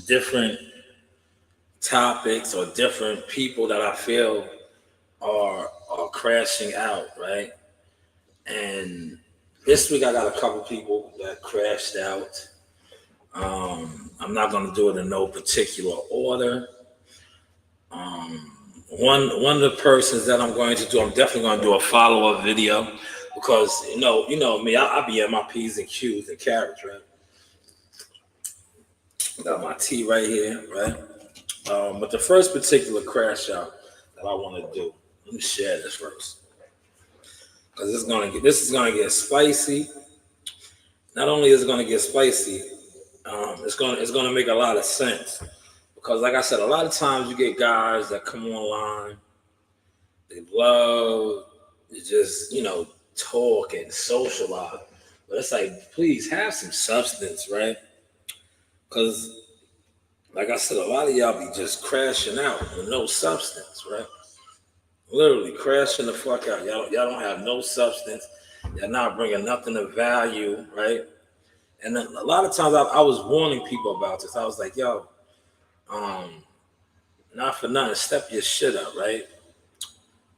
different topics or different people that I feel are crashing out, right? And this week I got a couple people that crashed out. I'm not going to do it in no particular order. One of the persons that I'm going to do, I'm definitely going to do a follow up video because you know me, I be at my P's and Q's and carrots, right? Got my tea right here, right? But the first particular crash out that I want to do, let me share this first because this is gonna get spicy. Not only is it gonna get spicy, it's gonna make a lot of sense because, like I said, a lot of times you get guys that come online, they love to just talk and socialize, but it's like, please have some substance, right? Because, like I said, a lot of y'all be just crashing out with no substance, right? Literally crashing the fuck out. Y'all don't have no substance. Y'all not bringing nothing of value, right? And then a lot of times I was warning people about this. I was like, yo, not for nothing, step your shit up, right?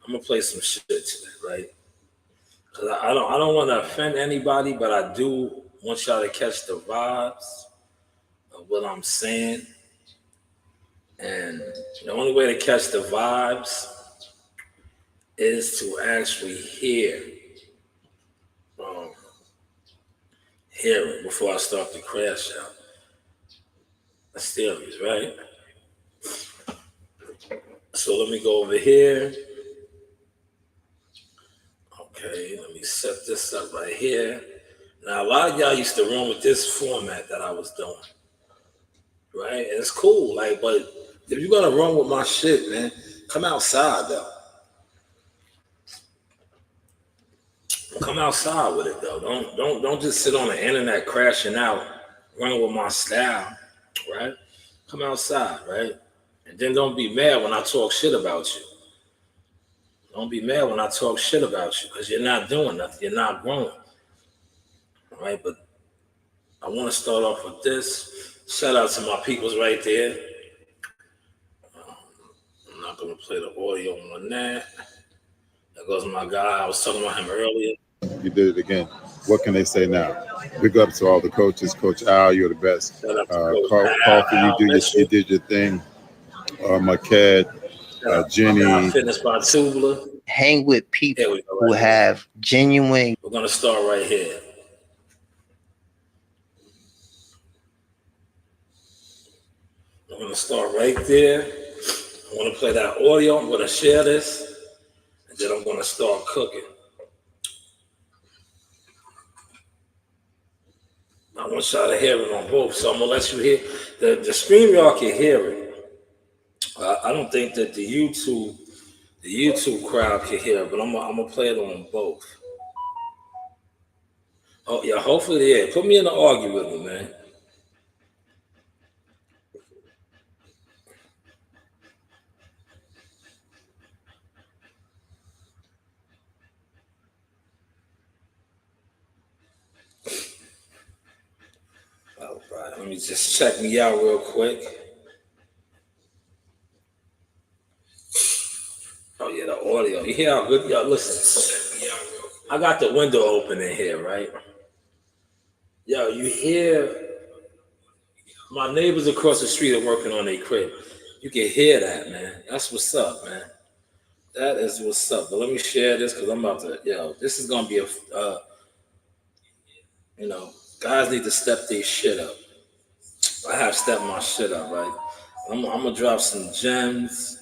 I'm gonna play some shit today, right? Because I don't want to offend anybody, but I do want y'all to catch the vibes of what I'm saying. And the only way to catch the vibes is to actually hear it before I start to crash out. That's serious, right? So let me go over here. Okay, let me set this up right here. Now, a lot of y'all used to run with this format that I was doing, right? And it's cool, like, but if you're gonna run with my shit, man, come outside though. Come outside with it though. Don't just sit on the internet crashing out, running with my style, right? Come outside, right? And then don't be mad when I talk shit about you. Don't be mad when I talk shit about you because you're not doing nothing. You're not growing, right? But I want to start off with this. Shout out to my peoples right there. I'm not gonna play the audio on that. There goes my guy. I was talking about him earlier. You did it again. What can they say now? Big up to all the coaches. Coach Al, you're the best. Coffee, you did your thing. My cat, Jenny. Fitness by Tubula. Hang with people who have genuine. We're gonna start right here. I'm gonna start right there. I want to play that audio. I'm gonna share this, and then I'm gonna start cooking. I want y'all to hear it on both, so I'm gonna let you hear the stream. Y'all can hear it. I don't think that the YouTube crowd can hear it, but I'm gonna play it on both. Oh yeah, hopefully yeah. Put me in the argue with me, man. All right, let me just check me out real quick. Oh yeah, the audio. You hear how good y'all listen? I got the window open in here, right? Yo, you hear my neighbors across the street are working on their crib. You can hear that, man. That's what's up, man. That is what's up. But let me share this because I'm about to, this is gonna be a, guys need to step their shit up. I have stepped my shit up, right? I'm gonna drop some gems.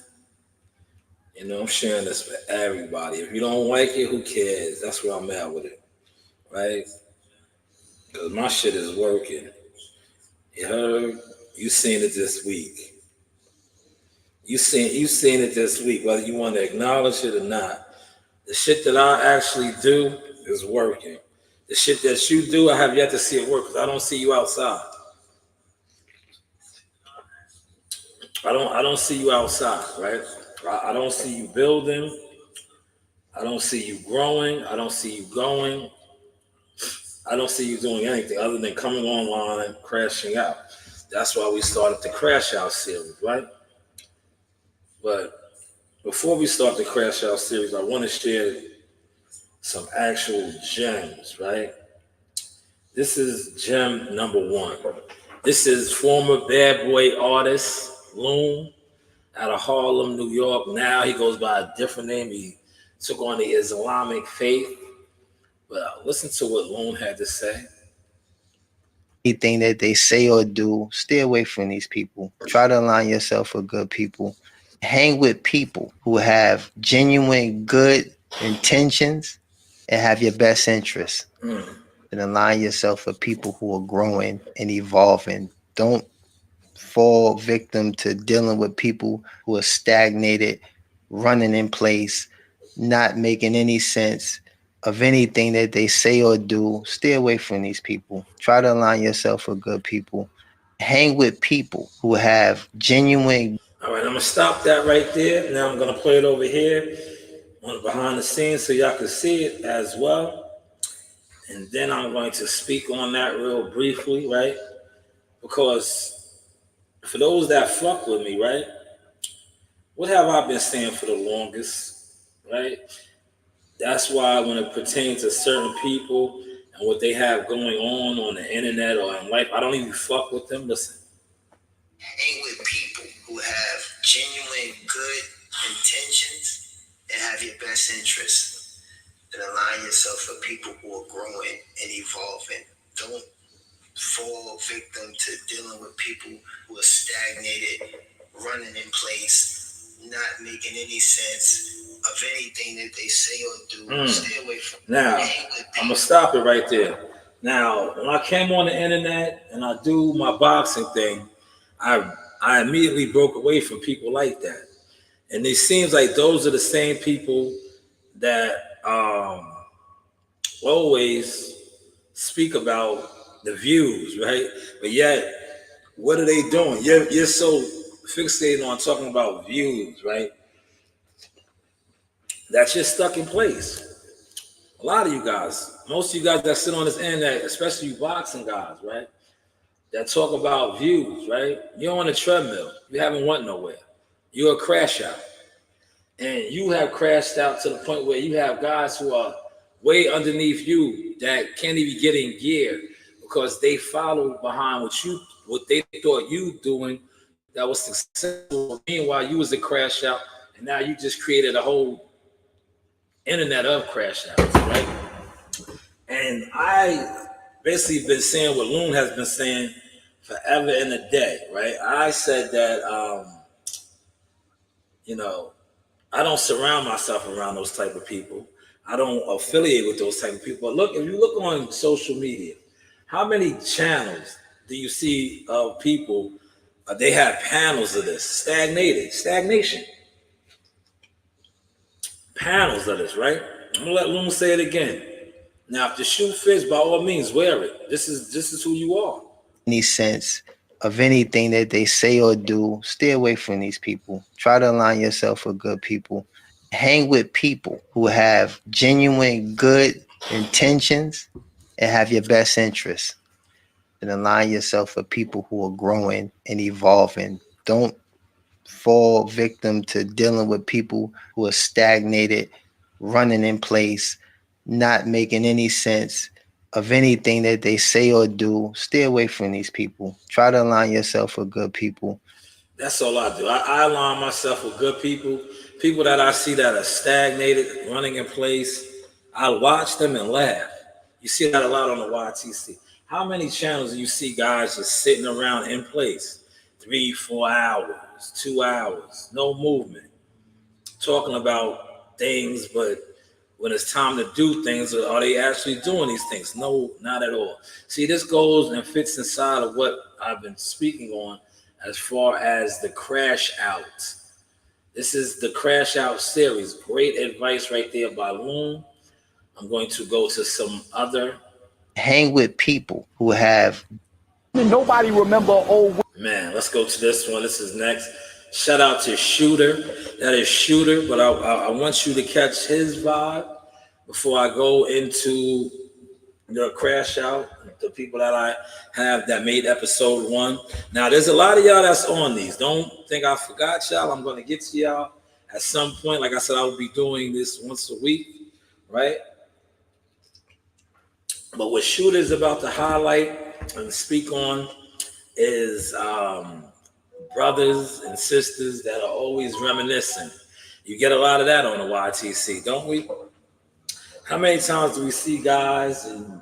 I'm sharing this with everybody. If you don't like it, who cares? That's where I'm at with it, right? Because my shit is working. You heard? You seen it this week. You seen it this week, whether you want to acknowledge it or not. The shit that I actually do is working. The shit that you do, I have yet to see it work because I don't see you outside. I don't see you outside, right? I don't see you building. I don't see you growing. I don't see you going. I don't see you doing anything other than coming online, crashing out. That's why we started the Crash Out series, right? But before we start the Crash Out series, I want to share some actual gems, right? This is gem number one. This is former bad boy artist Loon out of Harlem, New York. Now he goes by a different name. He took on the Islamic faith. But listen to what Loon had to say. Anything that they say or do, stay away from these people. Try to align yourself with good people. Hang with people who have genuine good intentions and have your best interests. And align yourself with people who are growing and evolving. Don't fall victim to dealing with people who are stagnated, running in place, not making any sense of anything that they say or do. Stay away from these people. Try to align yourself with good people. Hang with people who have genuine. All right, I'm gonna stop that right there. Now I'm gonna play it over here on behind the scenes so y'all can see it as well. And then I'm going to speak on that real briefly, right? Because for those that fuck with me, right? What have I been saying for the longest, right? That's why when it pertains to certain people and what they have going on the internet or in life, I don't even fuck with them. Listen. Hang with people who have genuine good intentions and have your best interests. And align yourself with people who are growing and evolving. Don't fall victim to dealing with people who are stagnated, running in place, not making any sense of anything that they say or do. Stay away from. Now, I'm gonna stop it right there. Now, when I came on the internet and I do my boxing thing, I immediately broke away from people like that. And it seems like those are the same people that always speak about the views, right? But yet, what are they doing? You're so fixated on talking about views, right? That you're stuck in place. A lot of you guys, most of you guys that sit on this internet, especially you boxing guys, right? That talk about views, right? You're on a treadmill. You haven't went nowhere. You're a crash out. And you have crashed out to the point where you have guys who are way underneath you that can't even get in gear because they followed behind what they thought you doing that was successful. Meanwhile, you was a crash out, and now you just created a whole internet of crash outs, right? And I basically been saying what Loon has been saying forever and a day, right? I said that, I don't surround myself around those type of people. I don't affiliate with those type of people. But look, if you look on social media, how many channels do you see of people? They have panels of this stagnation, panels of this, right? I'm gonna let Loon say it again. Now, if the shoe fits, by all means, wear it. This is who you are. Any sense of anything that they say or do, stay away from these people. Try to align yourself with good people. Hang with people who have genuine good intentions and have your best interests. And align yourself with people who are growing and evolving. Don't fall victim to dealing with people who are stagnated, running in place, not making any sense of anything that they say or do. Stay away from these people. Try to align yourself with good people. That's all I do. I align myself with good people, people that I see that are stagnated, running in place. I watch them and laugh. You see that a lot on the YTC. How many channels do you see guys just sitting around in place? 3-4 hours, 2 hours, no movement, talking about things, but when it's time to do things, are they actually doing these things? No, not at all. See, this goes and fits inside of what I've been speaking on as far as the crash out. This is the Crash Out series. Great advice right there by Loon. I'm going to go to some other. Hang with people who have. Nobody remember old. Man, let's go to this one. This is next. Shout out to Shooter. That is Shooter, but I want you to catch his vibe before I go into the Crash Out the people that I have that made episode 1. Now, there's a lot of y'all that's on these. Don't think I forgot y'all. I'm going to get to y'all at some point. Like I said, I will be doing this once a week, right? But what Shooter's about to highlight and speak on is brothers and sisters that are always reminiscing. You get a lot of that on the YTC, don't we? How many times do we see guys and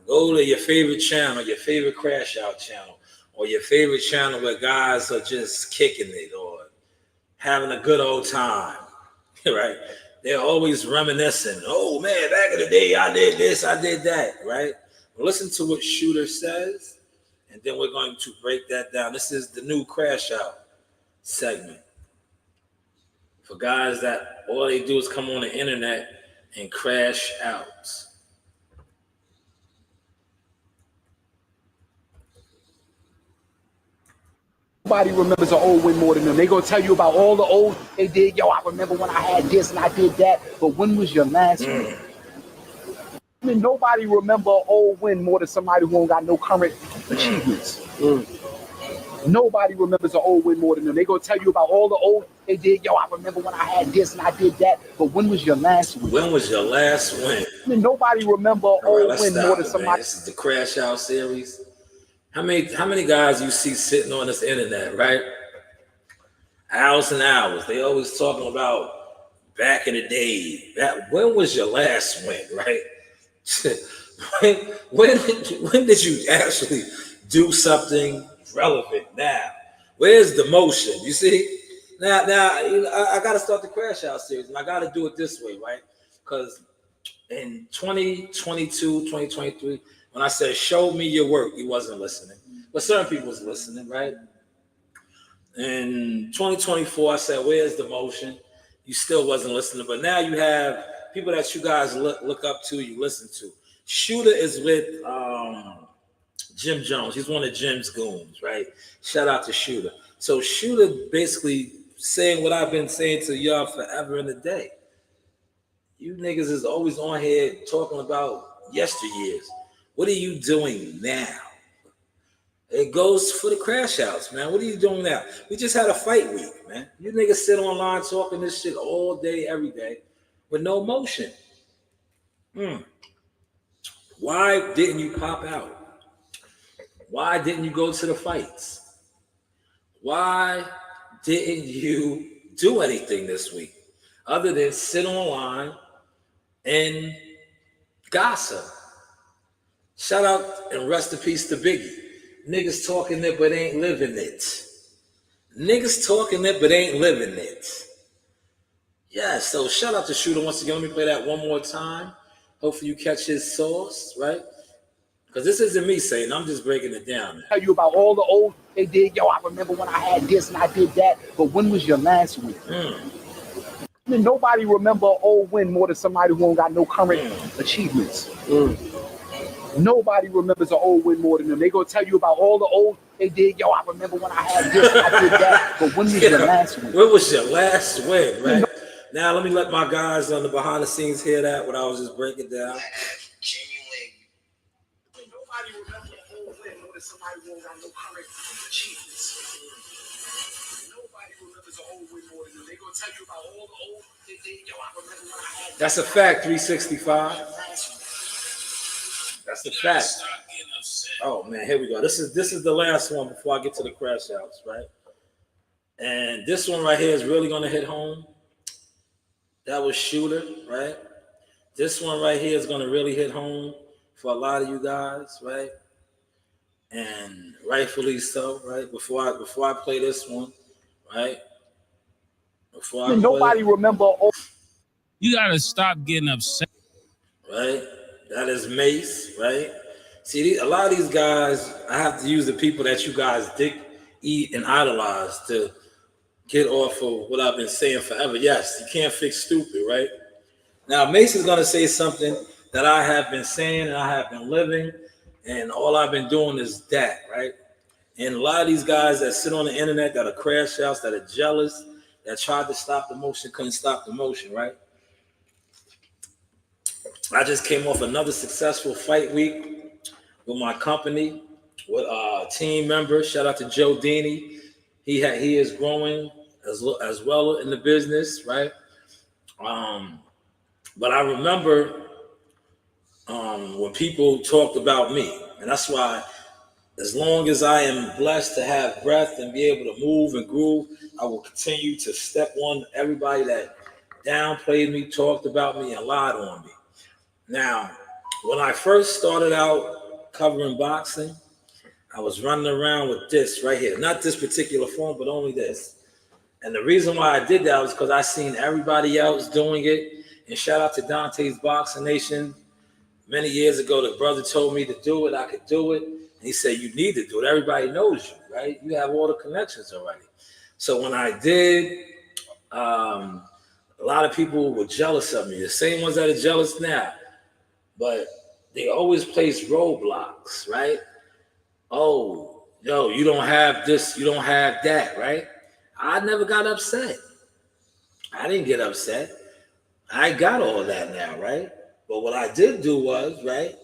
go to your favorite channel, your favorite Crash Out channel, or your favorite channel where guys are just kicking it or having a good old time, right? They're always reminiscing. Oh, man, back in the day, I did this, I did that, right? Well, listen to what Shooter says, and then we're going to break that down. This is the new Crash Out segment for guys that all they do is come on the internet and crash out. Nobody remembers an old win more than them. They gonna tell you about all the old they did. Yo, I remember when I had this and I did that. But when was your last win? I mean, nobody remember an old win more than somebody who don't got no current achievements. Nobody remembers an old win more than them. They gonna tell you about all the old they did. Yo, I remember when I had this and I did that. But when was your last win? When was your last win? I mean, nobody remember an old win more than somebody. This is the Crash Out series. How many guys you see sitting on this internet, right? Hours and hours. They always talking about back in the day. When was your last win, right? when did you actually do something relevant? Now, where's the motion? You see? Now, I got to start the Crash Out series, and I got to do it this way, right? Because in 2022, 2023, when I said, show me your work, he wasn't listening. But certain people was listening, right? In 2024, I said, where's the motion? You still wasn't listening. But now you have people that you guys look up to, you listen to. Shooter is with Jim Jones. He's one of Jim's goons, right? Shout out to Shooter. So Shooter basically saying what I've been saying to y'all forever and a day. You niggas is always on here talking about yesteryears. What are you doing now? It goes for the Crash Outs, man. What are you doing now? We just had a fight week, man. You niggas sit online talking this shit all day, every day, with no motion. Why didn't you pop out? Why didn't you go to the fights? Why didn't you do anything this week other than sit online and gossip? Shout out and rest in peace to Biggie. Niggas talking it but ain't living it. Niggas talking it but ain't living it. Yeah, so shout out to Shooter once again. Let me play that one more time. Hopefully you catch his sauce, right? Because this isn't me saying, I'm just breaking it down. Man. Tell you about all the old they did. Yo, I remember when I had this and I did that. But when was your last win? I mean, nobody remember an old win more than somebody who don't got no current achievements. Nobody remembers an old win more than them. They gonna tell you about all the old they did. Yo, I remember when I had this and I did that. But when was your last win? When was your last win, right? Now let me let my guys on the behind the scenes hear that, what I was just breaking down. Nobody remembers an old win more than somebody who don't got no current achievements. Nobody remembers an old win more than them. They gonna tell you about all the old they did. Yo, I remember when I had. That's a fact, 365. That's the fact. Oh man, here we go. This is the last one before I get to the Crash Outs, right? And this one right here is really gonna hit home. That was Shooter, right? This one right here is gonna really hit home for a lot of you guys, right? And rightfully so, right? Before I play this one, right? Nobody remember. You gotta stop getting upset, right? That is Mace, right? See, a lot of these guys, I have to use the people that you guys eat, and idolize to get off of what I've been saying forever. Yes, you can't fix stupid, right? Now, Mace is going to say something that I have been saying and I have been living, and all I've been doing is that, right? And a lot of these guys that sit on the internet that are crash outs, that are jealous, that tried to stop the motion, couldn't stop the motion, right? I just came off another successful fight week. with my company, with team member. Shout out to Joe Dini. He is growing as well in the business, right? But I remember when people talked about me, and that's why, as long as I am blessed to have breath and be able to move and groove, I will continue to step on everybody that downplayed me, talked about me, and lied on me. Now, when I first started out covering boxing, I was running around with this right here. Not this particular phone, but only this. And the reason why I did that was because I seen everybody else doing it. And shout out to Dante's Boxing Nation. Many years ago, the brother told me to do it. I could do it. And he said, you need to do it. Everybody knows you, right? You have all the connections already. So when I did, a lot of people were jealous of me. The same ones that are jealous now. But they always place roadblocks, right? Oh, yo, you don't have this, you don't have that, right? I never got upset. I didn't get upset. I got all that now, right? But what I did do was, right,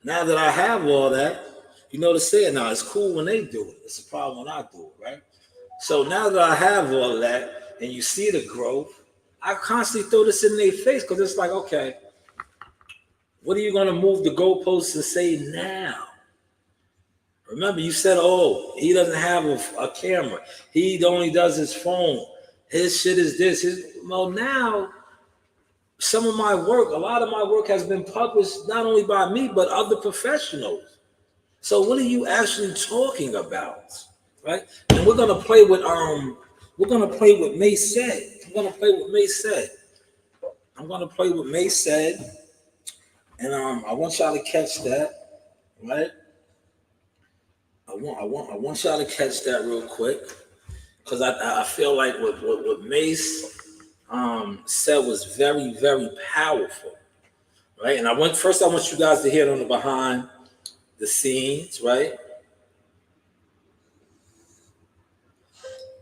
now that I have all that, you know the saying now, it's cool when they do it. It's a problem when I do it, right? So now that I have all of that and you see the growth, I constantly throw this in their face because it's like, okay, what are you going to move the goalposts and say now? Remember, you said, oh, he doesn't have a camera. He only does his phone. His shit is this. Well, now, some of my work, a lot of my work has been published not only by me, but other professionals. So what are you actually talking about, right? And we're going to play with, May said. I'm going to play with May said. And I want y'all to catch that, right? I want y'all to catch that real quick, because I feel like what Mace said was very, very powerful, right? And I want you guys to hear it on the behind the scenes, right?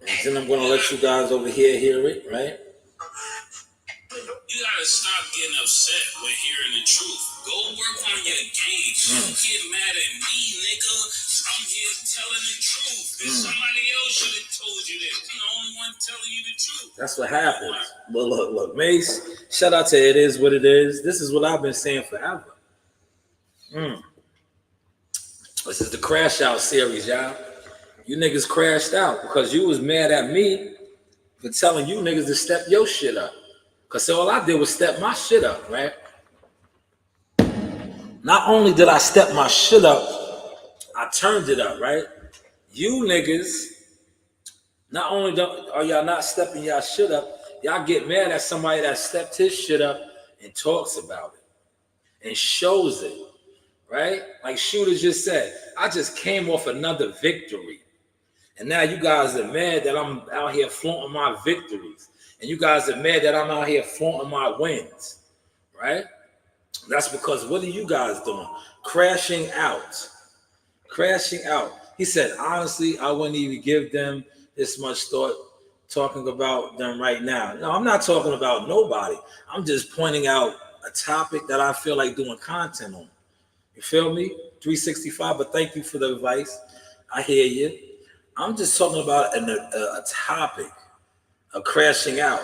And then I'm gonna let you guys over here hear it, right? You gotta stop getting upset with hearing the truth. Go work on your game. Don't get mad at me, nigga. I'm here telling the truth. If somebody else should have told you this. I'm the only one telling you the truth. That's what happens. But look, Mace, shout out to It Is What It Is. This is what I've been saying forever. This is the Crash Out series, y'all. You niggas crashed out because you was mad at me for telling you niggas to step your shit up. Because all I did was step my shit up, right? Not only did I step my shit up, I turned it up, right? You niggas, not only are y'all not stepping y'all shit up, y'all get mad at somebody that stepped his shit up and talks about it and shows it, right? Like Shooter just said, I just came off another victory. And now you guys are mad that I'm out here flaunting my victories. And you guys are mad that I'm out here flaunting my wins, right? That's because what are you guys doing? Crashing out. Crashing out. He said, honestly, I wouldn't even give them this much thought talking about them right now. No, I'm not talking about nobody. I'm just pointing out a topic that I feel like doing content on. You feel me? 365, but thank you for the advice. I hear you. I'm just talking about a topic of crashing out.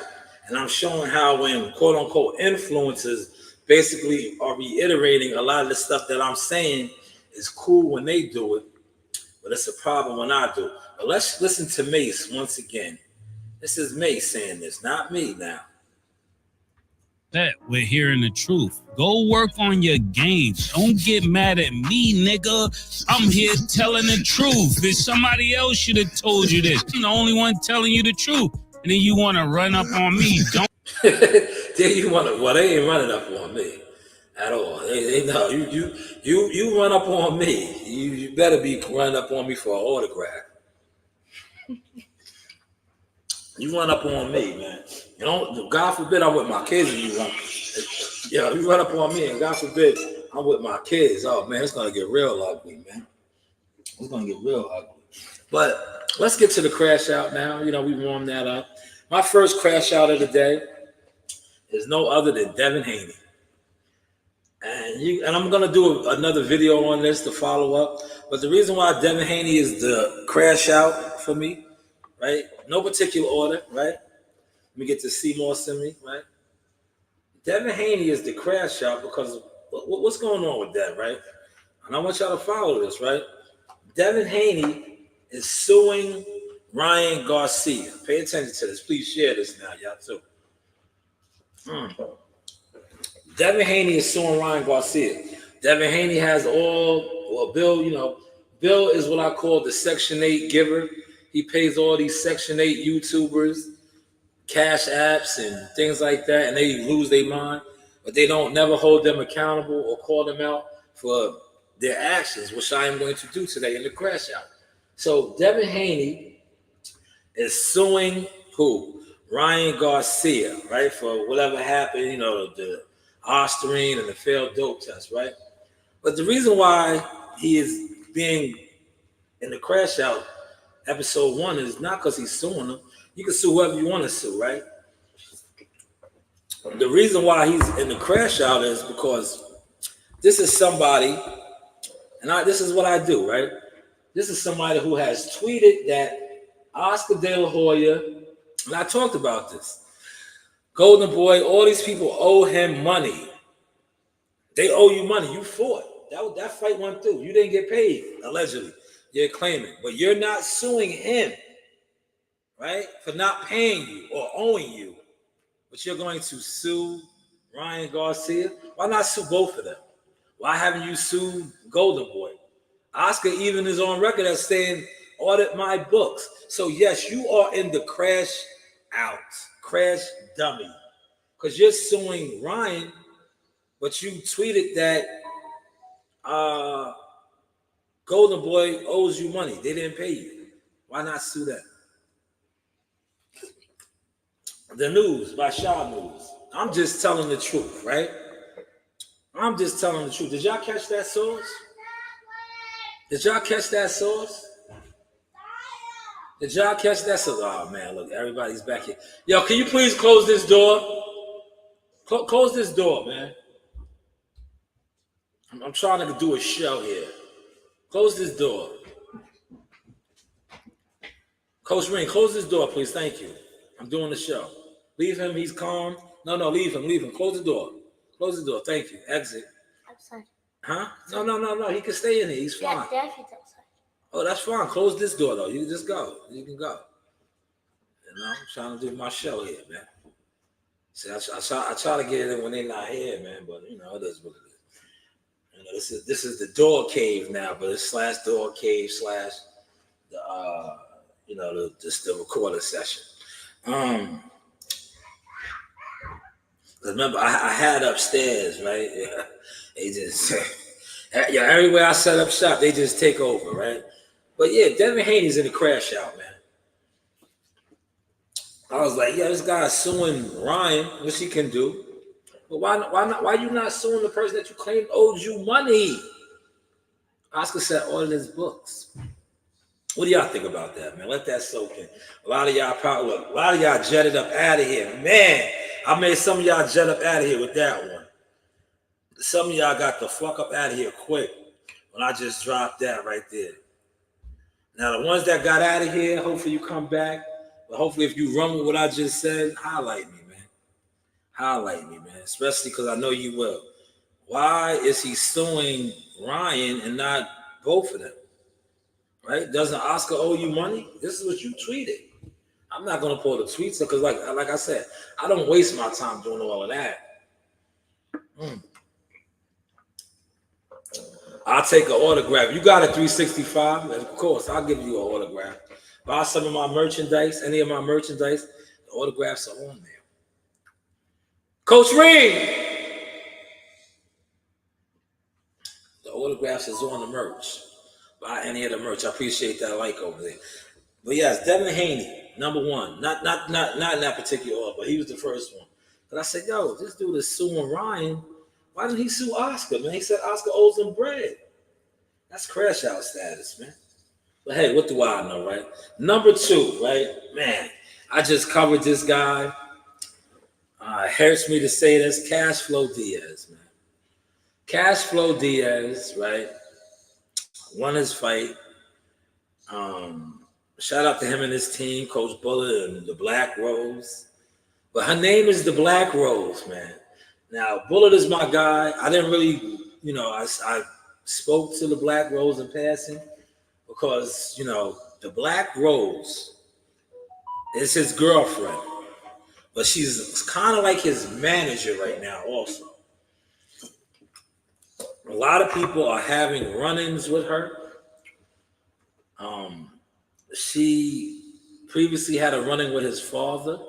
And I'm showing how when quote unquote influencers basically are reiterating a lot of the stuff that I'm saying is cool when they do it, but it's a problem when I do it. But let's listen to Mace once again. This is Mace saying this, not me now. That we're hearing the truth. Go work on your game. Don't get mad at me, nigga. I'm here telling the truth. If somebody else should have told you this. I'm the only one telling you the truth. And then you want to run up on me. Don't. Then you want to? Well, they ain't running up on me at all. They no. You run up on me. You better be running up on me for an autograph. You run up on me, man. You know, God forbid I'm with my kids and you run. Yeah, you run up on me and God forbid I'm with my kids. Oh man, it's gonna get real ugly, man. It's gonna get real ugly. But let's get to the crash out now. You know, we warmed that up. My first crash out of the day is no other than Devin Haney. And I'm gonna do another video on this to follow up. But the reason why Devin Haney is the crash out for me, right? No particular order, right? Let me get to Seymour Simi, right? Devin Haney is the crash out because what's going on with that, right? And I want y'all to follow this, right? Devin Haney is suing Ryan Garcia. Pay attention to this. Please share this now, y'all too. Devin Haney is suing Ryan Garcia. Devin Haney has Bill, Bill is what I call the Section 8 giver. He pays all these Section 8 YouTubers cash apps and things like that, and they lose their mind, but they don't never hold them accountable or call them out for their actions, which I am going to do today in the crash out. So Devin Haney is suing who? Ryan Garcia, right? For whatever happened, the Ostarine and the failed dope test, right? But the reason why he is being in the crash out episode 1 is not because he's suing them. You can sue whoever you want to sue, right? The reason why he's in the crash out is because this is somebody, and this is what I do, right? This is somebody who has tweeted that Oscar De La Hoya, and I talked about this, Golden Boy, all these people owe him money. They owe you money. You fought. That fight went through. You didn't get paid, allegedly. You're claiming. But you're not suing him, right? For not paying you or owing you. But you're going to sue Ryan Garcia. Why not sue both of them? Why haven't you sued Golden Boy? Oscar even is on record as saying, audit my books. So yes, you are in the crash out, crash dummy. Because you're suing Ryan, but you tweeted that Golden Boy owes you money. They didn't pay you. Why not sue them? The News by Shaw News. I'm just telling the truth, right? I'm just telling the truth. Did y'all catch that source? Did y'all catch that source? Did y'all catch that source? Oh, man, look, everybody's back here. Yo, can you please close this door? Close this door, man. I'm trying to do a show here. Close this door. Coach Ring, close this door, please. Thank you. I'm doing the show. Leave him. He's calm. No, leave him. Close the door. Close the door. Thank you. Exit. Outside. Huh? No. He can stay in here. He's fine. Yeah, Daddy's outside. Oh, that's fine. Close this door, though. You can just go. You can go. I'm trying to do my show here, man. See, I try to get it in when they're not here, man, but, it is what it is. This is the door cave now, but it's / door cave / the the recording session. Remember, I had upstairs, right? Yeah, they just everywhere I set up shop, they just take over, right? But yeah, Devin Haney's in the crash out, man. I was like, this guy's suing Ryan, which he can do. But why not? Why you not suing the person that you claimed owed you money? Oscar said all of his books. What do y'all think about that, man? Let that soak in. A lot of y'all jetted up out of here. Man, I made some of y'all jet up out of here with that one. Some of y'all got the fuck up out of here quick when I just dropped that right there. Now, the ones that got out of here, hopefully you come back. But hopefully if you run with what I just said, highlight me, man. Highlight me, man. Especially because I know you will. Why is he suing Ryan and not both of them? Right? Doesn't Oscar owe you money? This is what you tweeted. I'm not gonna pull the tweets because, like I said, I don't waste my time doing all of that. I'll take an autograph. You got a 365, of course. I'll give you an autograph. Buy some of my merchandise, any of my merchandise. The autographs are on there. Coach Ring, the autographs is on the merch. Buy any of the merch. I appreciate that like over there. But yes, Devin Haney, number one. Not in that particular order, but he was the first one. But I said, this dude is suing Ryan. Why didn't he sue Oscar, man? He said Oscar owes him bread. That's crash out status, man. But hey, what do I know, right? Number 2, right? Man, I just covered this guy. It hurts me to say this, Cash Flow Diaz, man. Cash Flow Diaz, right? Won his fight. Shout out to him and his team, Coach Bullet and the Black Rose. But her name is the Black Rose, man. Now, Bullet is my guy. I didn't really, I spoke to the Black Rose in passing because, the Black Rose is his girlfriend. But she's kind of like his manager right now also. A lot of people are having run-ins with her. She previously had a run-in with his father.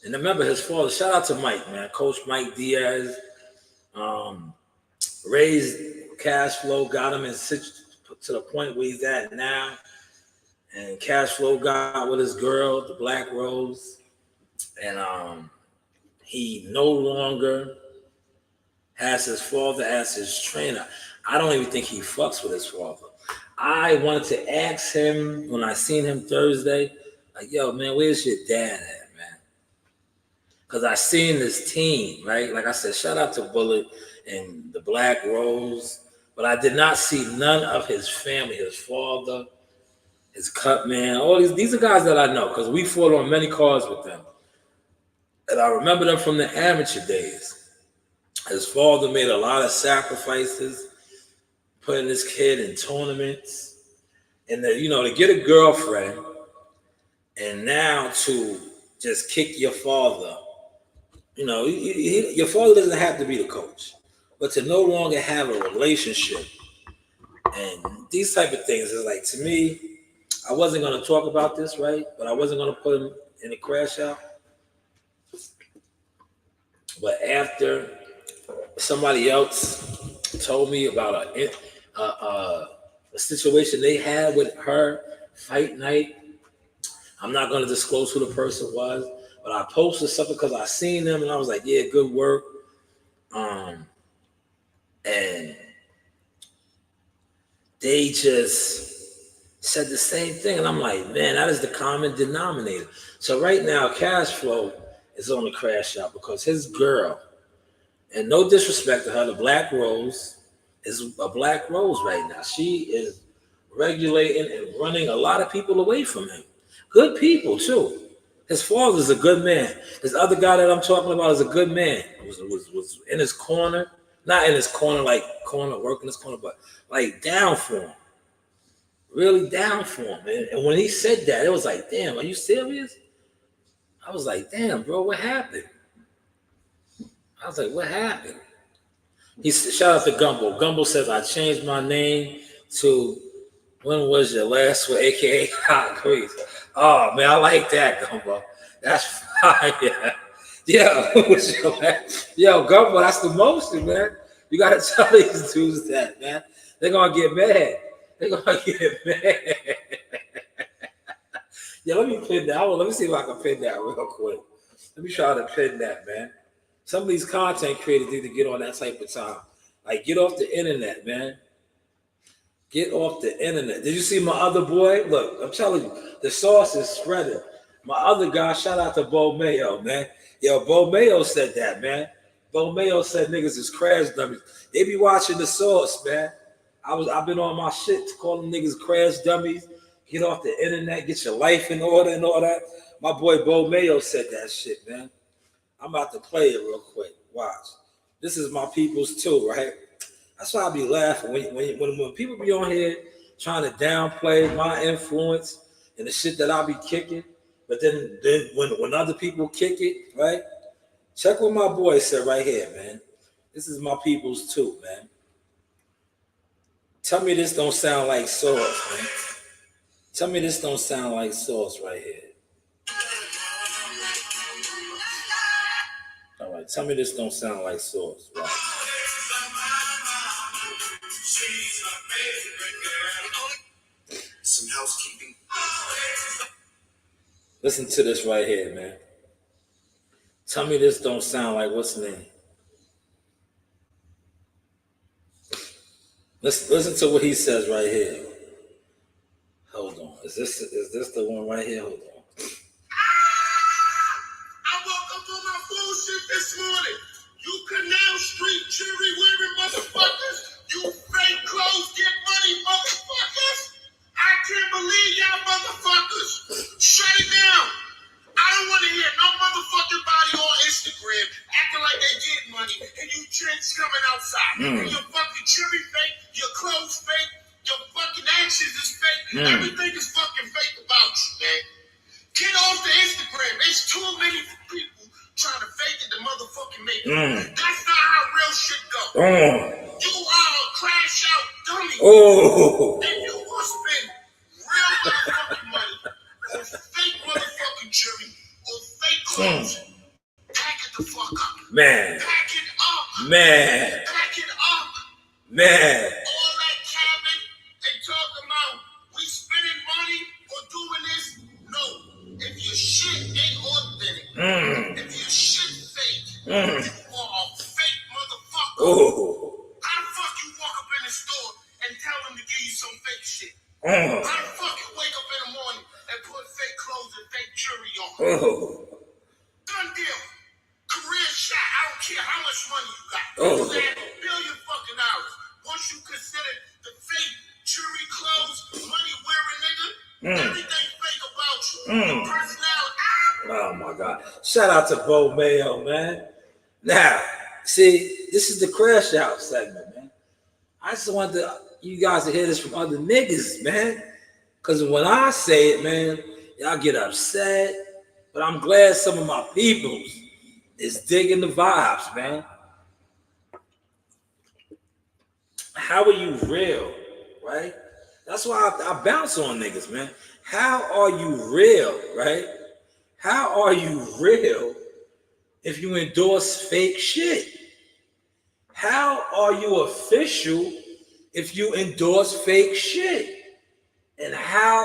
And remember, his father, shout out to Mike, man. Coach Mike Diaz raised Cash Flow, got him to the point where he's at now. And Cash Flow got with his girl, the Black Rose. And he no longer has his father as his trainer. I don't even think he fucks with his father. I wanted to ask him when I seen him Thursday, like, yo, man, where's your dad at, man? Because I seen this team, right? Like I said, shout out to Bullet and the Black Rose, but I did not see none of his family, his father, his cut man. All these are guys that I know because we fought on many cards with them. And I remember them from the amateur days. His father made a lot of sacrifices, putting this kid in tournaments, and to get a girlfriend, and now to just kick your father. Your father doesn't have to be the coach, but to no longer have a relationship and these type of things is like, to me, I wasn't going to talk about this, right? But I wasn't going to put him in a crash out. But after somebody else told me about a situation they had with her fight night, I'm not going to disclose who the person was, but I posted something because I seen them and I was like, yeah, good work. And they just said the same thing. And I'm like, man, that is the common denominator. So right now, Cash Flow is on the crash out because his girl, and no disrespect to her, the Black Rose is a Black Rose right now. She is regulating and running a lot of people away from him. Good people, too. His father's a good man. This other guy that I'm talking about is a good man. Was in his corner. Not in his corner, like working his corner, but like down for him. Really down for him. And when he said that, it was like, damn, are you serious? I was like, damn, bro, what happened? I was like, what happened? He said, shout out to Gumbo. Gumbo says, I changed my name to when was your last one, aka Hot Grease. Oh man, I like that, Gumbo. That's fire. Yeah. Yo, Gumbo, that's the motion, man. You gotta tell these dudes that, man. They're gonna get mad. Yeah, let me pin that. Let me see if I can pin that real quick. Let me try to pin that, man. Some of these content creators need to get on that type of time. Like, get off the internet, man. Get off the internet. Did you see my other boy? Look, I'm telling you, the sauce is spreading. My other guy, shout out to Bo Mayo, man. Yo, Bo Mayo said that, man. Bo Mayo said niggas is crash dummies. They be watching the sauce, man. I've been on my shit to call them niggas crash dummies. Get off the internet, get your life in order and all that. My boy Bo Mayo said that shit, man. I'm about to play it real quick. Watch. This is my people's too, right? That's why I be laughing when people be on here trying to downplay my influence and the shit that I be kicking. But then when other people kick it, right? Check what my boy said right here, man. This is my people's too, man. Tell me this don't sound like sauce, man. Tell me this don't sound like sauce right here. All right, tell me this don't sound like sauce, right? Some housekeeping. Listen to this right here, man. Tell me this don't sound like what's the name? Listen to what he says right here. Hold on. Is this the one right here? Hold on. I woke up on my bullshit this morning. You Canal Street jury wearing motherfucker. Your fucking jury fake, your clothes fake, your fucking actions is fake. Everything is fucking fake about you, man. Get off the Instagram. It's too many people trying to fake it to motherfucking make it. That's not how real shit go. You are a crash out dummy. And you will spend real motherfucking money on fake motherfucking jury, on fake clothes. Pack it the fuck up. Man. Pack it up. Man. Pack it up. Man. All that cabbing and talking about we spending money or doing this. No. If your shit ain't authentic, if your shit fake, you are a fake motherfucker. How the fuck you walk up in the store and tell them to give you some fake shit? How the fuck you wake up in the morning and put fake clothes and fake jewelry on? Done deal. Career shot. I don't care how much money you got. You had $1 billion fucking dollars. Once you consider the fake jewelry, clothes, money wearing nigga, everything fake about you. Your personality. Oh my God. Shout out to Bo Mayo, man. Now, see, this is the Crash Out segment, man. I just wanted you guys to hear this from other niggas, man. Because when I say it, man, y'all get upset. But I'm glad some of my peoples is digging the vibes, man. How are you real, right? That's why I bounce on niggas, man. How are you real, right? How are you real if you endorse fake shit? How are you official if you endorse fake shit? And how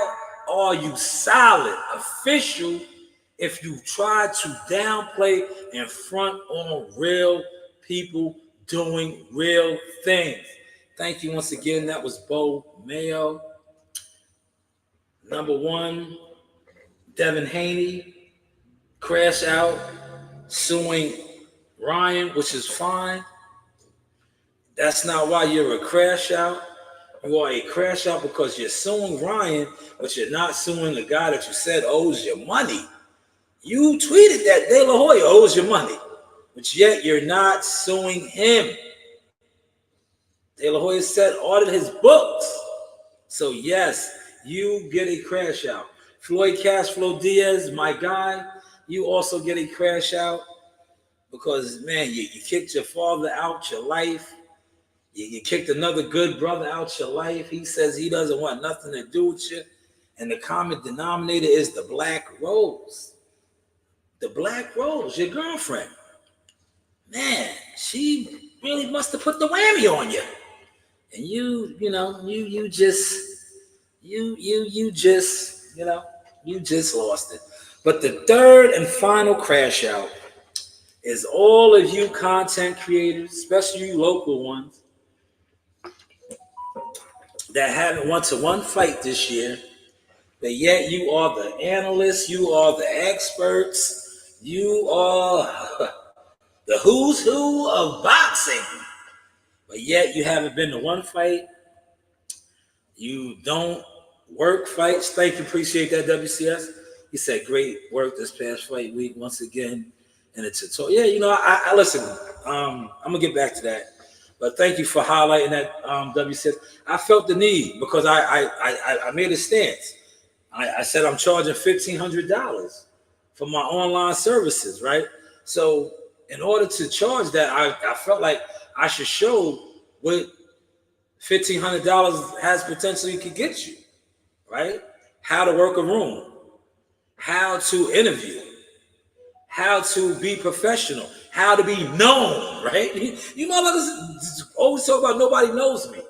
are you solid, official, if you try to downplay and front on real people doing real things? Thank you once again. That was Bo Mayo. Number one, Devin Haney, Crash Out, suing Ryan, which is fine. That's not why you're a crash out. You are a crash out because you're suing Ryan, but you're not suing the guy that you said owes you money. You tweeted that De La Hoya owes you money, but yet you're not suing him. De La Hoya said audit his books. So yes, you get a crash out. Floyd Cashflow Diaz, my guy, you also get a crash out because, man, you kicked your father out your life. You kicked another good brother out your life. He says he doesn't want nothing to do with you. And the common denominator is the black rose. The black rose, your girlfriend. Man, she really must have put the whammy on you. And you just lost it. But the third and final crash out is all of you content creators, especially you local ones, that haven't won to one fight this year, but yet you are the analysts, you are the experts, you are the who's who of boxing, but yet you haven't been to one fight. You don't work fights. Thank you, appreciate that, WCS. He said great work this past fight week once again in the tutorial. Yeah, I listen. I'm gonna get back to that. But thank you for highlighting that, WCS. I felt the need because I made a stance. I said I'm charging $1,500 for my online services, right? So in order to charge that, I felt like I should show what $1,500 has potentially could get you, right? How to work a room, how to interview, how to be professional, how to be known, right? You motherfuckers always talk about nobody knows me.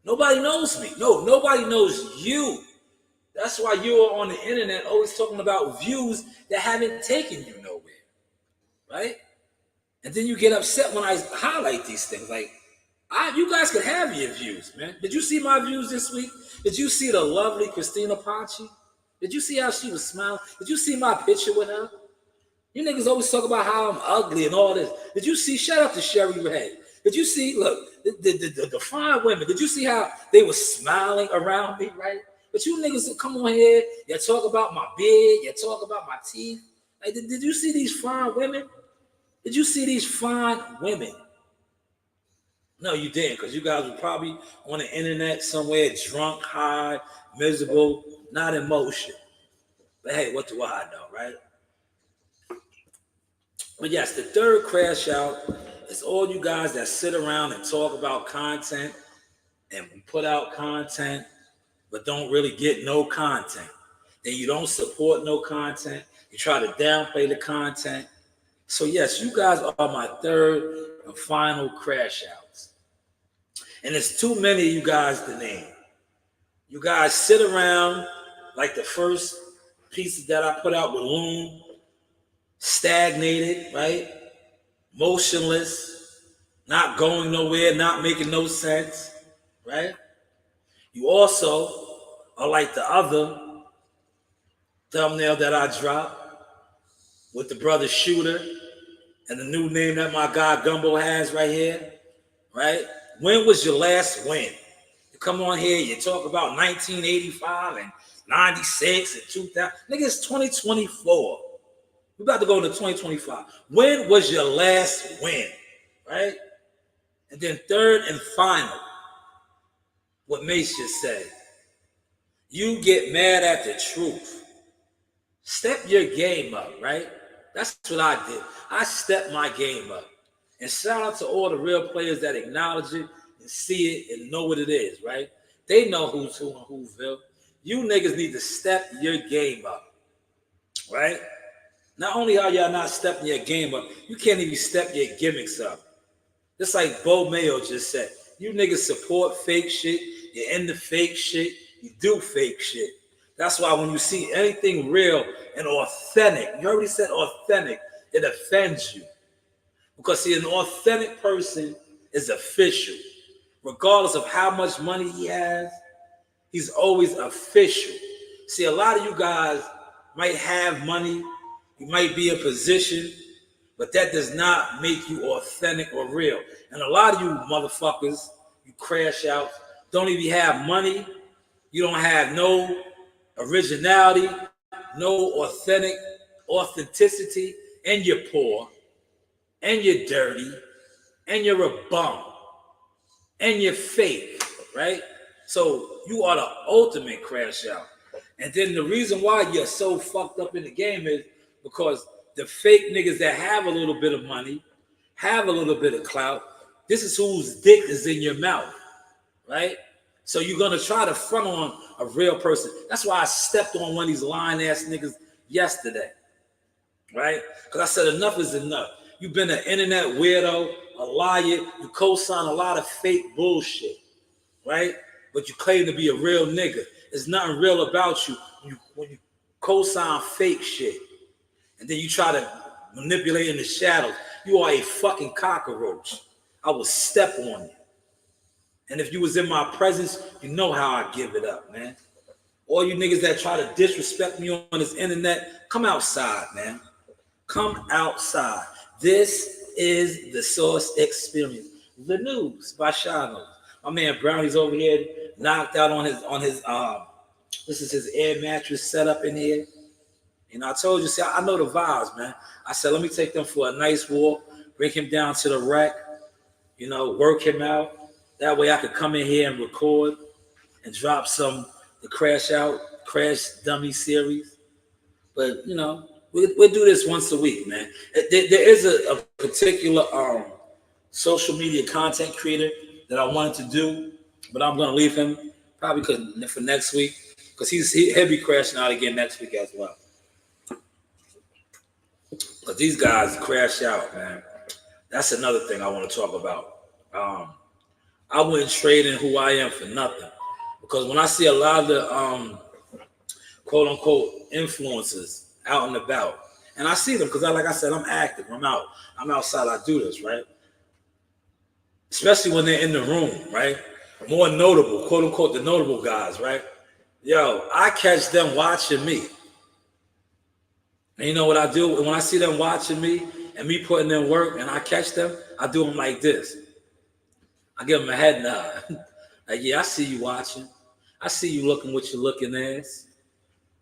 Nobody knows me. No, nobody knows you. That's why you are on the internet always talking about views that haven't taken you nowhere, right? And then you get upset when I highlight these things. Like, you guys could have your views, man. Did you see my views this week? Did you see the lovely Christina Pachi? Did you see how she was smiling? Did you see my picture with her? You niggas always talk about how I'm ugly and all this. Did you see? Shout out to Sherry Red. Did you see? Look, the fine women. Did you see how they were smiling around me, right? But you niggas come on here. You talk about my beard. You talk about my teeth. Like, did you see these fine women? Did you see these fine women? No, you didn't, because you guys were probably on the internet somewhere, drunk, high, miserable, not in motion. But hey, what do I know, right? But yes, the third crash out is all you guys that sit around and talk about content and put out content, but don't really get no content. Then you don't support no content. You try to downplay the content. So yes, you guys are my third and final crash outs. And it's too many of you guys to name. You guys sit around like the first pieces that I put out with Loon, stagnated, right? Motionless, not going nowhere, not making no sense, right? You also are like the other thumbnail that I dropped with the brother Shooter and the new name that my guy Gumbo has right here, right? When was your last win? You come on here, you talk about 1985 and 96 and 2000. Nigga, it's 2024. We're about to go into 2025. When was your last win, right? And then third and final, what Mace just said. You get mad at the truth. Step your game up, right? That's what I did. I stepped my game up. And shout out to all the real players that acknowledge it and see it and know what it is, right? They know who's who and who'sville. You niggas need to step your game up, right? Not only are y'all not stepping your game up, you can't even step your gimmicks up. Just like Bo Mayo just said, you niggas support fake shit, you're into fake shit, you do fake shit. That's why when you see anything real and authentic, you already said authentic, it offends you. Because see, an authentic person is official. Regardless of how much money he has, he's always official. See, a lot of you guys might have money, you might be in position, but that does not make you authentic or real. And a lot of you motherfuckers, you crash out, don't even have money, you don't have no originality, no authenticity, and you're poor, and you're dirty, and you're a bum, and you're fake, right? So you are the ultimate crash out. And then the reason why you're so fucked up in the game is because the fake niggas that have a little bit of money, have a little bit of clout, this is whose dick is in your mouth, right? So you're gonna try to front on a real person. That's why I stepped on one of these lying ass niggas yesterday, right? Because I said enough is enough. You've been an internet weirdo, a liar. You co-sign a lot of fake bullshit, right? But you claim to be a real nigga. There's nothing real about you when you co-sign fake shit. And then you try to manipulate in the shadows. You are a fucking cockroach. I will step on you. And if you was in my presence, you know how I give it up, man. All you niggas that try to disrespect me on this internet, come outside, man. Come outside. This is the Source Experience. The news by Shanewz. My man Brownie's over here, knocked out on his this is his air mattress setup in here. And I told you, see, I know the vibes, man. I said, let me take them for a nice walk, bring him down to the rack, you know, work him out. That way I could come in here and record and drop the Crash Dummies series. But, you know, we'll do this once a week, man. There is a particular social media content creator that I wanted to do, but I'm going to leave him probably for next week because he'll be crashing out again next week as well. Because these guys crash out, man. That's another thing I want to talk about. I wouldn't trade in who I am for nothing. Because when I see a lot of the quote unquote influencers out and about, and I see them because like I said, I'm active. I'm outside, I do this, right? Especially when they're in the room, right? More notable, quote unquote, the notable guys, right? Yo, I catch them watching me. And you know what I do? When I see them watching me and me putting in work and I catch them, I do them like this. I give them a head nod. Like, yeah, I see you watching. I see you looking what you're looking ass.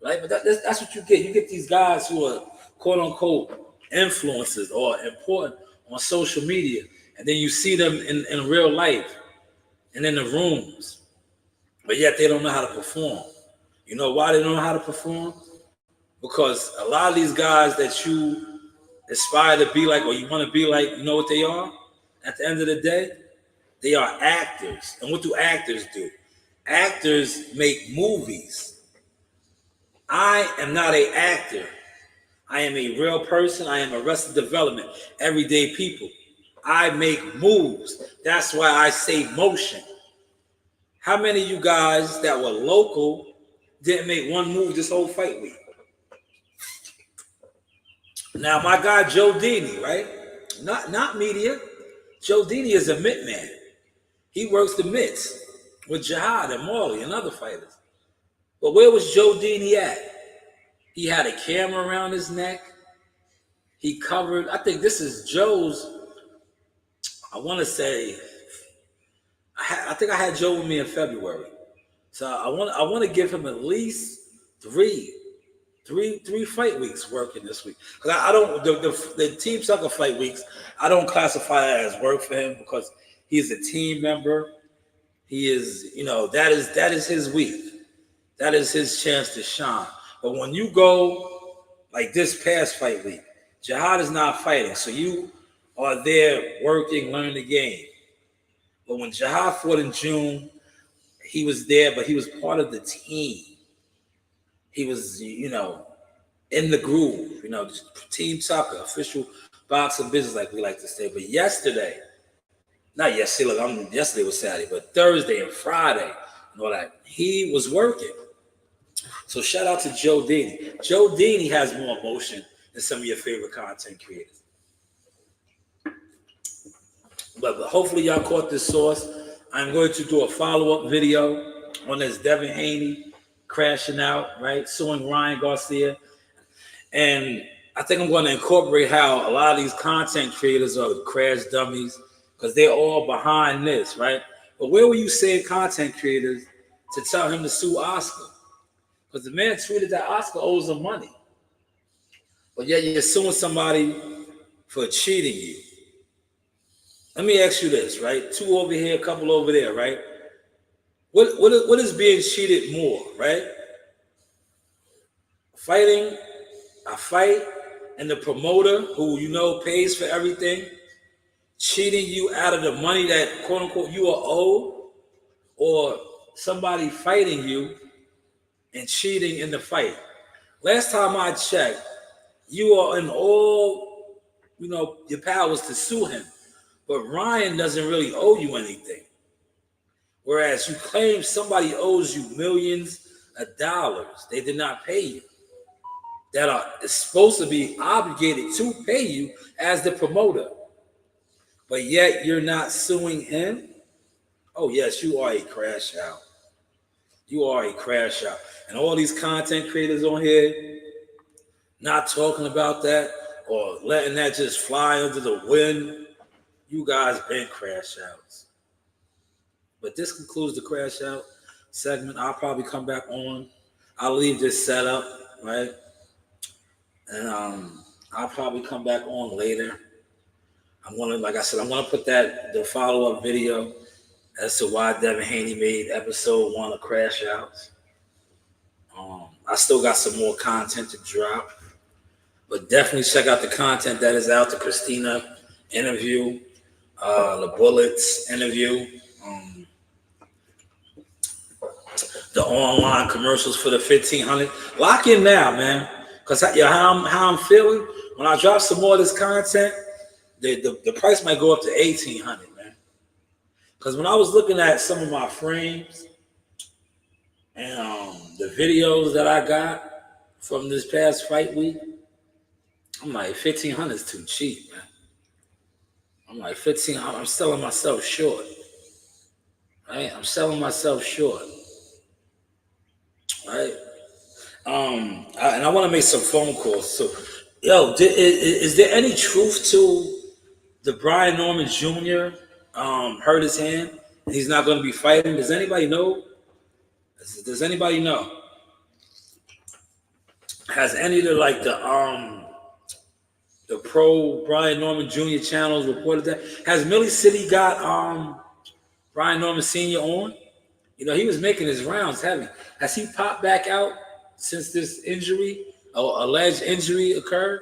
Right? But that's what you get. You get these guys who are quote unquote influencers or important on social media. and then you see them in real life and in the rooms, but yet they don't know how to perform. You know why they don't know how to perform? Because a lot of these guys that you aspire to be like, or you want to be like, you know what they are? At the end of the day, they are actors. And what do actors do? Actors make movies. I am not an actor. I am a real person. I am Arrested Development, everyday people. I make moves. That's why I say motion. How many of you guys that were local didn't make one move this whole fight week? Now, my guy Joe Dini, right? Not media. Joe Dini is a mitt man. He works the mitts with Jihad and Marley and other fighters. But where was Joe Dini at? He had a camera around his neck. He covered, I think this is Joe's, I want to say, I think I had Joe with me in February. So I want to give him at least three fight weeks working this week. Because I don't, the Team Sucker fight weeks, I don't classify that as work for him because he's a team member. He is, that is his week. That is his chance to shine. But when you go like this past fight week, Jihad is not fighting. So you are there working, learning the game. But when Jihad fought in June, he was there, but he was part of the team. He was, in the groove, Team Tucker, official boxing business, like we like to say. But yesterday, not yesterday, yesterday was Saturday, but Thursday and Friday and all that, he was working. So shout out to Joe Dini. Joe Dini has more emotion than some of your favorite content creators. But hopefully y'all caught this source. I'm going to do a follow-up video on this Devin Haney crashing out, right? Suing Ryan Garcia. And I think I'm going to incorporate how a lot of these content creators are Crash Dummies because they're all behind this, right? But where were you saying content creators to tell him to sue Oscar? Because the man tweeted that Oscar owes him money. But yet you're suing somebody for cheating you. Let me ask you this, right? 2 over here, a couple over there, right? What is being cheated more, right? Fighting a fight and the promoter who pays for everything, cheating you out of the money that quote unquote you are owed, or somebody fighting you and cheating in the fight. Last time I checked, you are in all, your powers to sue him. But Ryan doesn't really owe you anything. Whereas you claim somebody owes you millions of dollars. They did not pay you. That are supposed to be obligated to pay you as the promoter. But yet you're not suing him? Oh, yes, you are a crash out. You are a crash out. And all these content creators on here not talking about that or letting that just fly under the wind. You guys been crash outs. But this concludes the crash out segment. I'll probably come back on. I'll leave this set up, right? And I'll probably come back on later. I'm gonna put the follow-up video as to why Devin Haney made episode 1 of Crash Outs. I still got some more content to drop. But definitely check out the content that is out, the Christina interview, the Bullets interview, the online commercials for the 1500. Lock in now, man. Because how I'm feeling, when I drop some more of this content, the price might go up to 1800, man. Because when I was looking at some of my frames and the videos that I got from this past fight week, I'm like, 1500 is too cheap, man. I'm like, 1500, I'm selling myself short. Right? I'm selling myself short. Right? And I want to make some phone calls. So, is there any truth to the Brian Norman Jr. Hurt his hand and he's not going to be fighting? Does anybody know? Does anybody know? Has any of the the pro Brian Norman Jr. channels reported that. Has Millie City got Brian Norman Sr. on? You know, he was making his rounds heavy. Has he popped back out since this injury, or alleged injury occurred?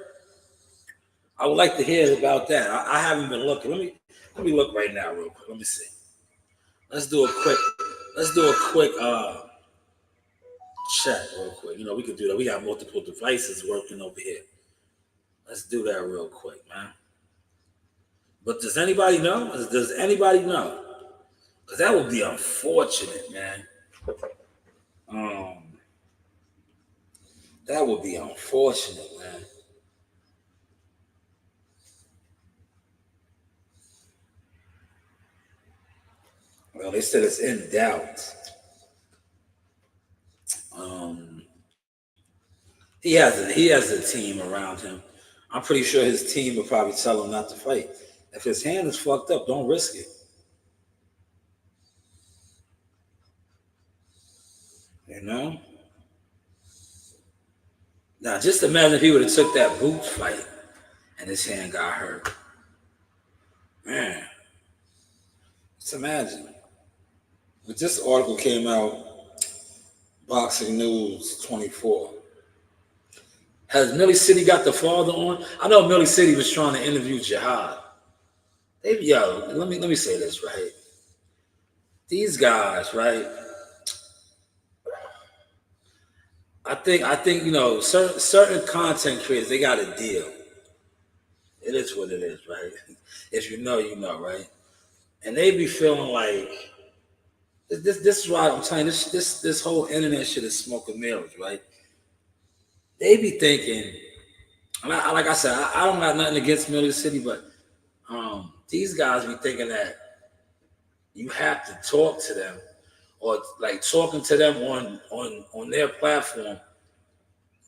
I would like to hear about that. I haven't been looking. Let me look right now real quick. Let me see. Let's do a quick check real quick. You know, we could do that. We got multiple devices working over here. Let's do that real quick, man. But does anybody know? Does anybody know? Because that would be unfortunate, man. That would be unfortunate, man. Well, they said it's in doubt. He has a team around him. I'm pretty sure his team will probably tell him not to fight. If his hand is fucked up, don't risk it. You know? Now, just imagine if he would have took that boot fight and his hand got hurt. Man, just imagine. But this article came out, Boxing News 24. Has Millie City got the father on? I know Millie City was trying to interview Jihad. Let me say this, right? These guys, right? I think you know, certain content creators, they got a deal. It is what it is, right? If you know, you know, right? And they be feeling like this is why I'm telling you, this whole internet shit is smoke and mirrors, right? They be thinking, like I said, I don't got nothing against Millie City, but these guys be thinking that you have to talk to them, or like talking to them on their platform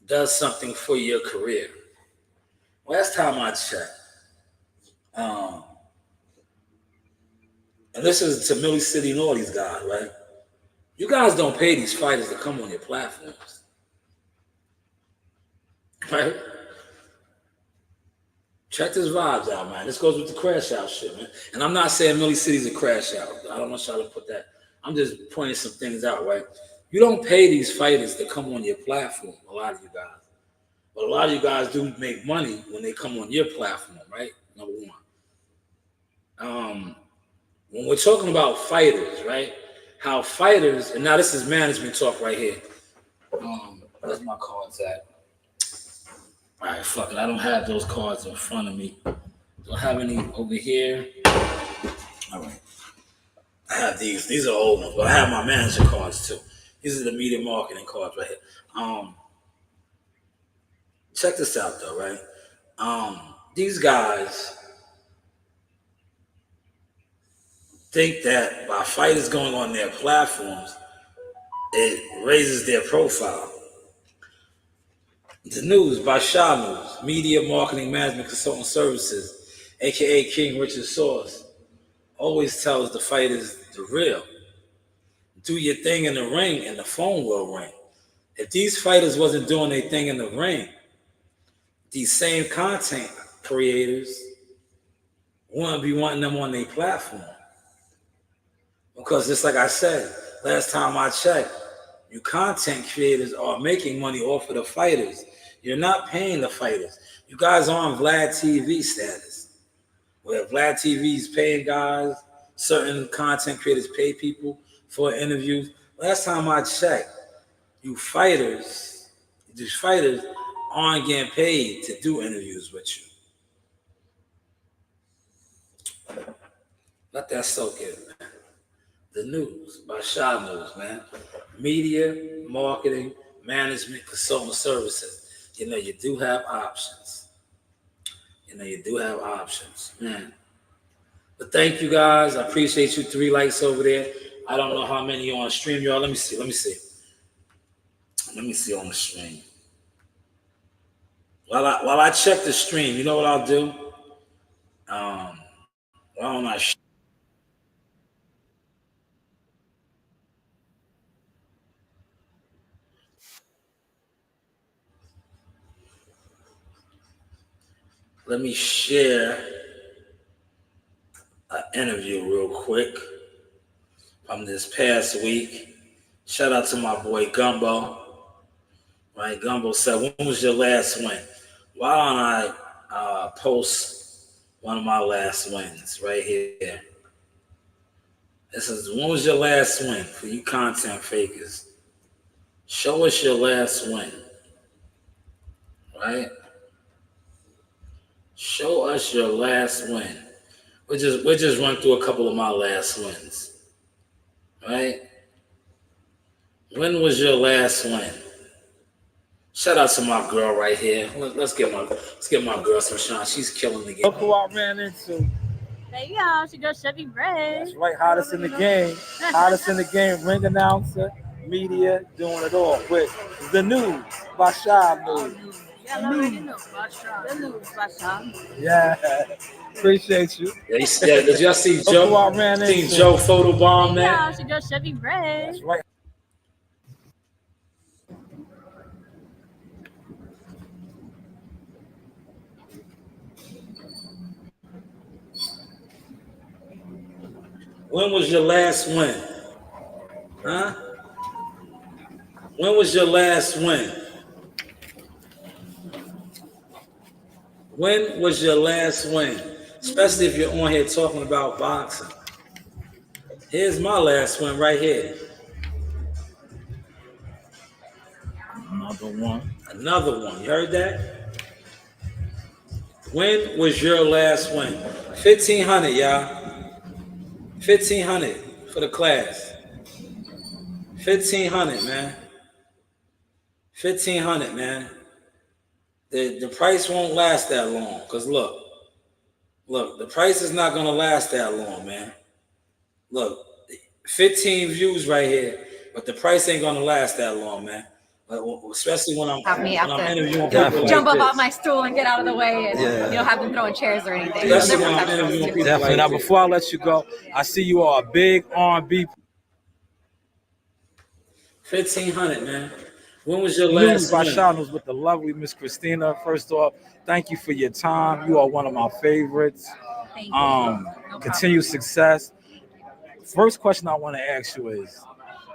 does something for your career. Last time I checked, and this is to Millie City and all these guys, right? You guys don't pay these fighters to come on your platforms, right? Check this vibes out, man. This goes with the crash out shit, man. And I'm not saying Millie City's a crash out. I don't want y'all to put that. I'm just pointing some things out, right? You don't pay these fighters to come on your platform, a lot of you guys. But a lot of you guys do make money when they come on your platform, right? Number one. When we're talking about fighters, right? How fighters, and now this is management talk right here. Where's my cards at? All right, fuck it. I don't have those cards in front of me. Don't have any over here. All right. I have these. These are old ones, but I have my manager cards too. These are the media marketing cards right here. Check this out though, right? These guys think that by fighters going on their platforms, it raises their profile. The News by Shanewz, Media Marketing Management Consultant Services, aka King Richard Source, always tells the fighters the real. Do your thing in the ring and the phone will ring. If these fighters wasn't doing their thing in the ring, these same content creators wouldn't be wanting them on their platform. Because just like I said, last time I checked, you content creators are making money off of the fighters. You're not paying the fighters. You guys are on Vlad TV status, where Vlad TV is paying guys, certain content creators pay people for interviews. Last time I checked, these fighters aren't getting paid to do interviews with you. Let that soak in, man. The News by Shanewz, man. Media, marketing, management, consultant services. You know, you do have options. Man. But thank you guys. I appreciate you. 3 likes over there. I don't know how many on stream, y'all. Let me see on the stream. While I check the stream, you know what I'll do? Why don't I Let me share an interview real quick from this past week. Shout out to my boy Gumbo. Right, Gumbo said, when was your last win? Why don't I post one of my last wins right here? This is, when was your last win for you content fakers? Show us your last win. Right? Show us your last win. We'll just run through a couple of my last wins. Right? When was your last win? Shout out to my girl right here. Let's get my girl some shine. She's killing the game. Look who I ran into. Hey y'all, she goes Chevy Bray. That's right, hottest in the game. Hottest in the game. Ring announcer, media, doing it all. With the news by Shy News. Yeah, I already know. The news by Shy. Yeah, appreciate you. Yeah, did y'all see Look Joe? who I ran into. Seen Joe photobomb, man? Yeah, she goes Chevy Bray. That's right. When was your last win? Huh? When was your last win? When was your last win? Especially if you're on here talking about boxing. Here's my last win right here. Another one. You heard that? When was your last win? 1,500, y'all. 1,500 for the class. 1,500, man. 1,500, man. The price won't last that long. Cause look, the price is not gonna last that long, man. Look, 15 views right here, but the price ain't gonna last that long, man. Especially when I'm interviewing people Jump like up this. off my stool and get out of the way, and you don't have them throwing chairs or anything. Especially when I'm interviewing people Definitely. like Now, this. before I let you go, I see you are a big R&B. 1,500, man. When was your News last by win? Shanewz with the lovely Miss Christina. First off, thank you for your time. You are one of my favorites. Thank you. No Continued success. First question I want to ask you is,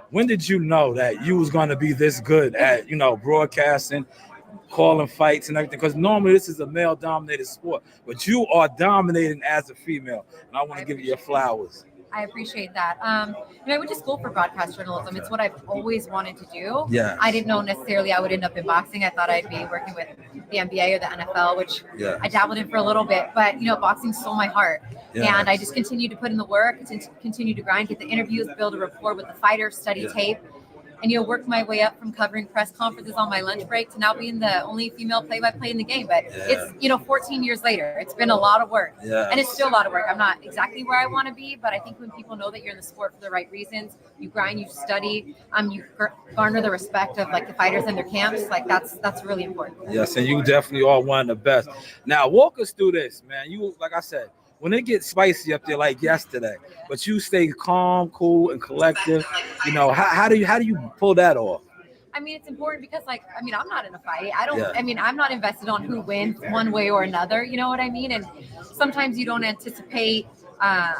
when did you know that you was going to be this good at, broadcasting, calling fights and everything? Because normally this is a male-dominated sport, but you are dominating as a female, and I want to give you your flowers. I appreciate that. I went to school for broadcast journalism. It's what I've always wanted to do. Yeah. I didn't know necessarily I would end up in boxing. I thought I'd be working with the NBA or the NFL, which I dabbled in for a little bit. But, boxing stole my heart. Yeah. And I just continued to put in the work, continue to grind, get the interviews, build a rapport with the fighters, study tape. And, work my way up from covering press conferences on my lunch break to now being the only female play-by-play in the game. But it's, 14 years later. It's been a lot of work. Yeah. And it's still a lot of work. I'm not exactly where I want to be, but I think when people know that you're in the sport for the right reasons, you grind, you study, you garner the respect of like the fighters and their camps. Like that's really important. Yes, and you definitely are one of the best. Now, walk us through this, man. You, like I said, when it gets spicy up there like yesterday, but you stay calm, cool, and collective, how do you pull that off? I mean, it's important because I'm not in a fight. I'm not invested on who wins one way or another. You know what I mean? And sometimes you don't anticipate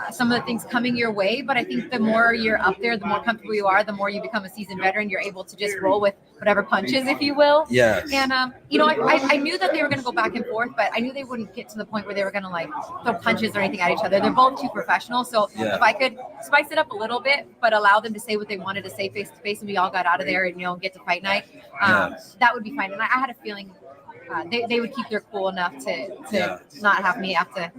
some of the things coming your way, but I think the more you're up there, the more comfortable you are, the more you become a seasoned veteran. You're able to just roll with whatever punches, if you will. Yes. And I knew that they were going to go back and forth, but I knew they wouldn't get to the point where they were going to throw punches or anything at each other. They're both too professional. So if I could spice it up a little bit, but allow them to say what they wanted to say face to face, and we all got out of there and get to fight night, that would be fine. And I had a feeling they would keep their cool enough to not have me have to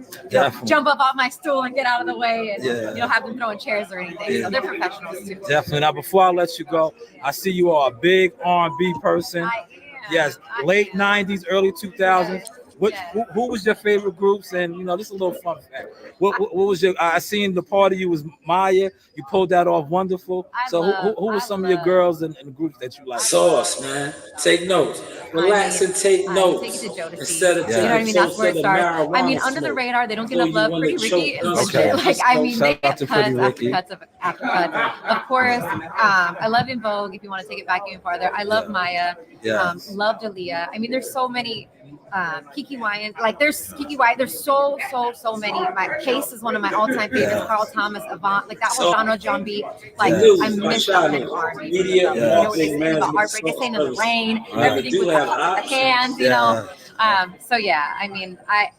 jump up off my stool and get out of the way and have them throwing chairs or anything. So they're professionals too. Definitely. Now, before I let you go, I see you are a big R&B person. I am. Yes, late 90s, early 2000s. Who was your favorite groups? And just a little fun fact. What was your? I seen the party. You was Maya. You pulled that off wonderful. Who were some of your girls and the groups that you like? Sauce, man. Take notes. Relax and take notes. Take it to Jodeci. Instead of You know what I mean? That's where it starts. marijuana Under the smoke. radar, they don't get Before enough love. you Pretty wanna Ricky choke is down legit. some Shout they out get to cuts Pretty Ricky. after cuts. Of course, I love In Vogue. If you want to take it back even farther, I love Maya. Yes. Love Dalia. I mean, there's so many Kiki Wyatt. Like there's Kiki Wyatt. There's so many. My Case is one of my all-time favorites. Carl Thomas, Avant, like that whole genre, John B. Like I miss that kind of R&B. Media, You know what they marketing, say about management, heartbreak? They say in the rain, everything do with have the options. hands, you know. So yeah, I mean, I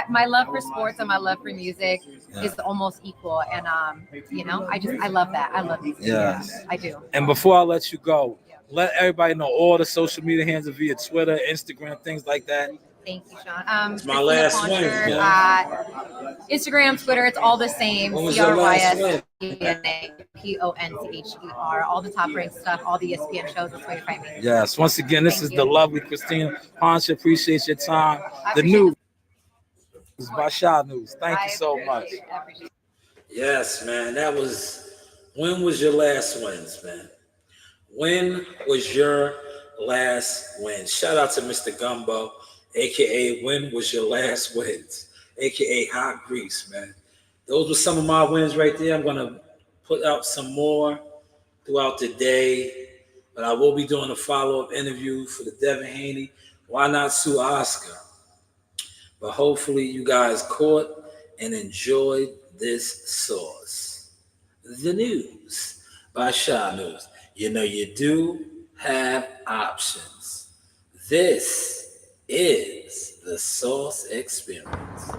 my love for sports and my love for music is almost equal, and you know, I love that. I love music. Yes. I do. And before I let you go, let everybody know all the social media handles via Twitter, Instagram, things like that. Thank you, Sean. It's my last one. Instagram, Twitter, it's all the same. What was your last one? CRYSPONCHER. All the top ranked stuff, all the ESPN shows. That's where you find me. Yes. Once again, this is the lovely Christina Poncha. Appreciate your time. The appreciate news is by Shanewz. Thank you so much. Yes, man. That was. When was your last wins, man? When was your last win? Shout out to Mr. Gumbo, aka when was your last wins, aka Hot Grease, man. Those were some of my wins right there. I'm gonna put out some more throughout the day, but I will be doing a follow-up interview for the Devin Haney Why Not Sue Oscar. But hopefully you guys caught and enjoyed this sauce. The news by Shanewz. You know you do have options. This is the Sauce Experience.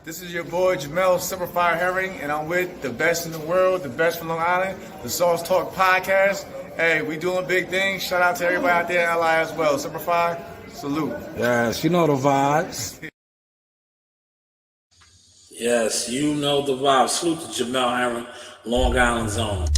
This is your boy Jamel Simplified Herring, and I'm with the best in the world, the best from Long Island, the Sauce Talk Podcast. Hey, we doing big things. Shout out to everybody out there in LI as well. Simplified, salute. Yes, you know the vibes. Yes, you know the vibe. Salute to Jamel Aaron, Long Island Zone.